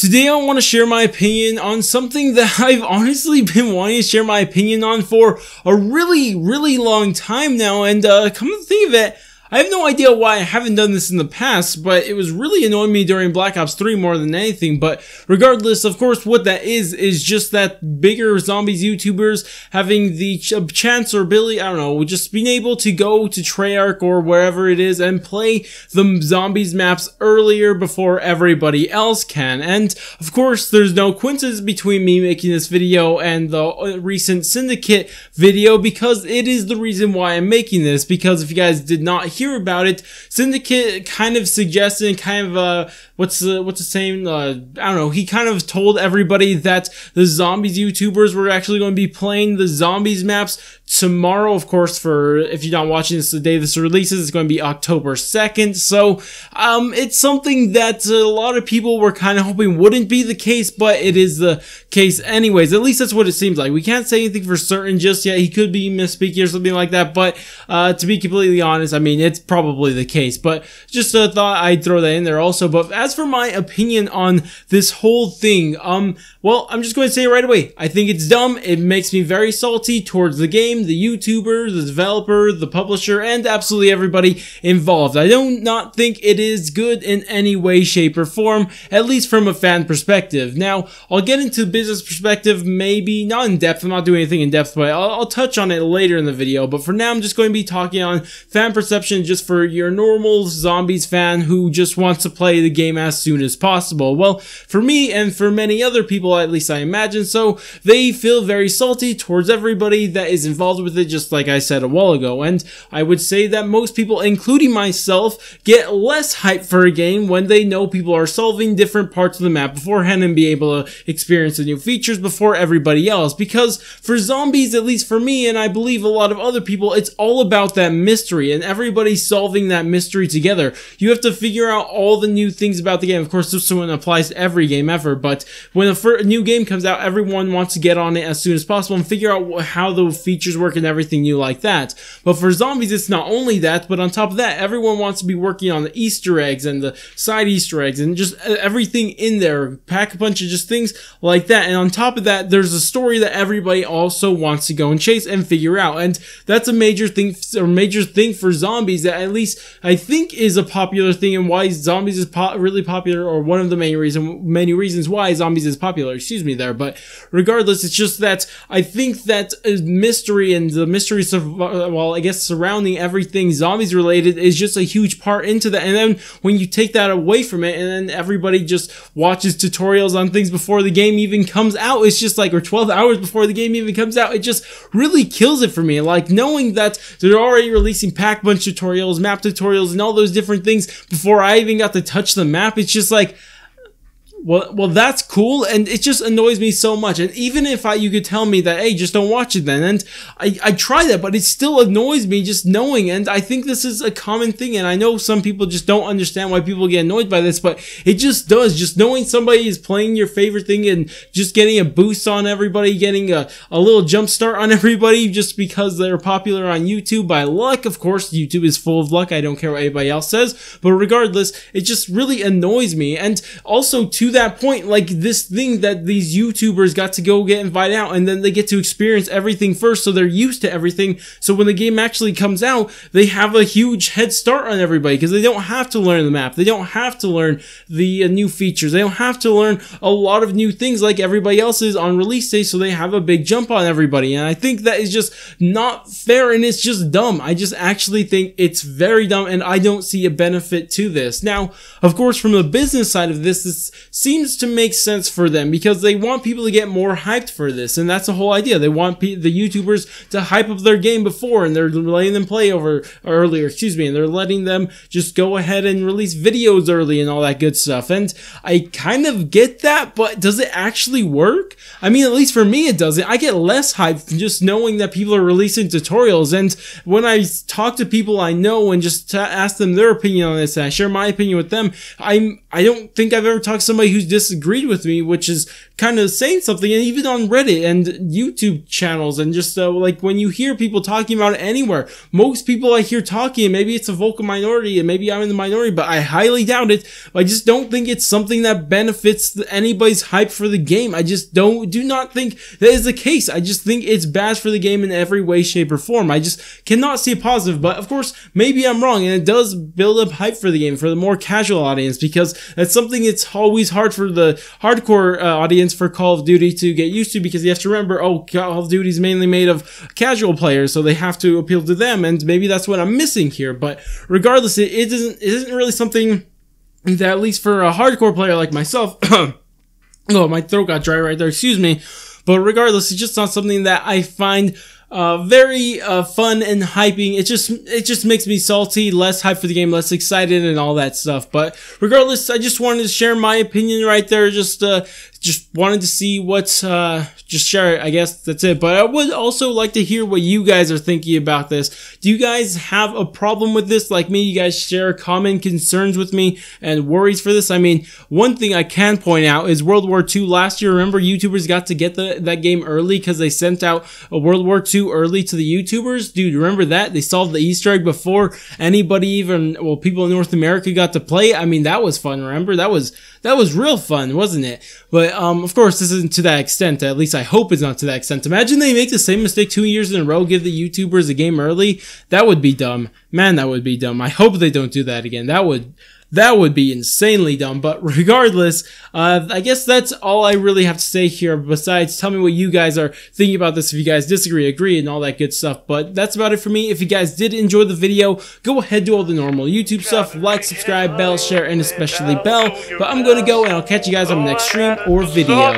Today I want to share my opinion on something that I've honestly been wanting to share my opinion on for a really long time now, and come to think of it, I have no idea why I haven't done this in the past, but it was really annoying me during Black Ops 3 more than anything. But regardless, of course, what that is just that bigger zombies YouTubers having the chance or ability, I don't know, just being able to go to Treyarch or wherever it is and play the zombies maps earlier before everybody else can. And of course, there's no coincidence between me making this video and the recent Syndicate video, because it is the reason why I'm making this. Because if you guys did not hear about it, Syndicate kind of suggested, kind of what's the saying, I don't know, he kind of told everybody that the zombies YouTubers were actually going to be playing the zombies maps tomorrow. Of course, for if you're not watching this the day this releases, it's going to be October 2nd. So it's something that a lot of people were kind of hoping wouldn't be the case, but it is the case anyways. At least that's what it seems like. We can't say anything for certain just yet. He could be misspeaking or something like that, but to be completely honest, I mean, it's probably the case. But just thought I'd throw that in there also. But as for my opinion on this whole thing, well, I'm just going to say it right away. I think it's dumb. It makes me very salty towards the game, the YouTuber, the developer, the publisher, and absolutely everybody involved. I do not think it is good in any way, shape, or form, at least from a fan perspective. Now, I'll get into business perspective, maybe not in depth. I'm not doing anything in depth, but I'll touch on it later in the video. But for now, I'm just going to be talking on fan perception just for your normal zombies fan who just wants to play the game as soon as possible. Well, for me and for many other people, at least I imagine so, they feel very salty towards everybody that is involved with it, just like I said a while ago. And I would say that most people, including myself, get less hype for a game when they know people are solving different parts of the map beforehand and be able to experience the new features before everybody else. Because for zombies, at least for me, and I believe a lot of other people, it's all about that mystery and everybody solving that mystery together. You have to figure out all the new things about the game. Of course, this one applies to every game ever, but when a new game comes out, everyone wants to get on it as soon as possible and figure out how the features work and everything new like that. But for zombies, it's not only that, but on top of that, everyone wants to be working on the Easter eggs and the side Easter eggs and just everything in there, pack a bunch of just things like that. And on top of that, there's a story that everybody also wants to go and chase and figure out. And that's a major thing for zombies that at least I think is a popular thing, and why zombies is really popular, or one of the many reasons why zombies is popular, excuse me there. But regardless, it's just that I think that mystery and the mystery, well, I guess surrounding everything zombies related is just a huge part into that. And then when you take that away from it, and then everybody just watches tutorials on things before the game even comes out, it's just like, or 12 hours before the game even comes out, it just really kills it for me. Like, knowing that they're already releasing pack bunch tutorials, map tutorials, and all those different things before I even got to touch the map, it's just like, well, that's cool, and it just annoys me so much. And even if you could tell me that, hey, just don't watch it then, and I try that, but it still annoys me just knowing. And I think this is a common thing, and I know some people just don't understand why people get annoyed by this, but it just does. Just knowing somebody is playing your favorite thing and just getting a boost on everybody, getting a little jump start on everybody just because they're popular on YouTube by luck. Of course, YouTube is full of luck. I don't care what anybody else says, but regardless, it just really annoys me. And also, to that point, like this thing that these YouTubers got to go get invited out, and then they get to experience everything first, so they're used to everything. So when the game actually comes out, they have a huge head start on everybody because they don't have to learn the map. They don't have to learn the new features. They don't have to learn a lot of new things like everybody else is on release day, so they have a big jump on everybody. And I think that is just not fair, and it's just dumb. I just actually think it's very dumb, and I don't see a benefit to this. Now, of course, from the business side of this seems to make sense for them because they want people to get more hyped for this, and that's the whole idea. They want the YouTubers to hype up their game before, and they're letting them play earlier, excuse me, and they're letting them just go ahead and release videos early and all that good stuff. And I kind of get that, but does it actually work? I mean, at least for me, it doesn't. I get less hype just knowing that people are releasing tutorials, and when I talk to people I know and just ask them their opinion on this, and I share my opinion with them, I don't think I've ever talked to somebody who's disagreed with me, which is kind of saying something, and even on Reddit and YouTube channels, and just like when you hear people talking about it anywhere, most people I hear talking, and maybe it's a vocal minority, and maybe I'm in the minority, but I highly doubt it. I just don't think it's something that benefits anybody's hype for the game. I just do not think that is the case. I just think it's bad for the game in every way, shape, or form. I just cannot see a positive, but of course, maybe I'm wrong, and it does build up hype for the game for the more casual audience, because that's something it's always hard for the hardcore audience for Call of Duty to get used to, because you have to remember, oh, Call of Duty is mainly made of casual players, so they have to appeal to them, and maybe that's what I'm missing here. But regardless, it isn't really something that, at least for a hardcore player like myself, oh, my throat got dry right there, excuse me. But regardless, it's just not something that I find very fun and hyping. It just makes me salty, less hype for the game, less excited, and all that stuff. But regardless, I just wanted to share my opinion right there. Just wanted to see what's just share it. I guess that's it. But I would also like to hear what you guys are thinking about this. Do you guys have a problem with this like me? You guys share common concerns with me and worries for this? I mean, one thing I can point out is World War II last year. Remember, YouTubers got to get that game early because they sent out a World War II early to the YouTubers. Dude, remember that? They solved the Easter egg before anybody even, well, people in North America got to play. I mean, that was fun, remember? That was real fun, wasn't it? But of course, this isn't to that extent. At least I hope it's not to that extent. Imagine they make the same mistake 2 years in a row, give the YouTubers a game early. That would be dumb. Man, that would be dumb. I hope they don't do that again. That would be insanely dumb. But regardless, I guess that's all I really have to say here. Besides, tell me what you guys are thinking about this, if you guys disagree, agree, and all that good stuff. But that's about it for me. If you guys did enjoy the video, go ahead, do all the normal YouTube stuff, like, subscribe, bell, share, and especially bell. But I'm gonna go, and I'll catch you guys on the next stream or video.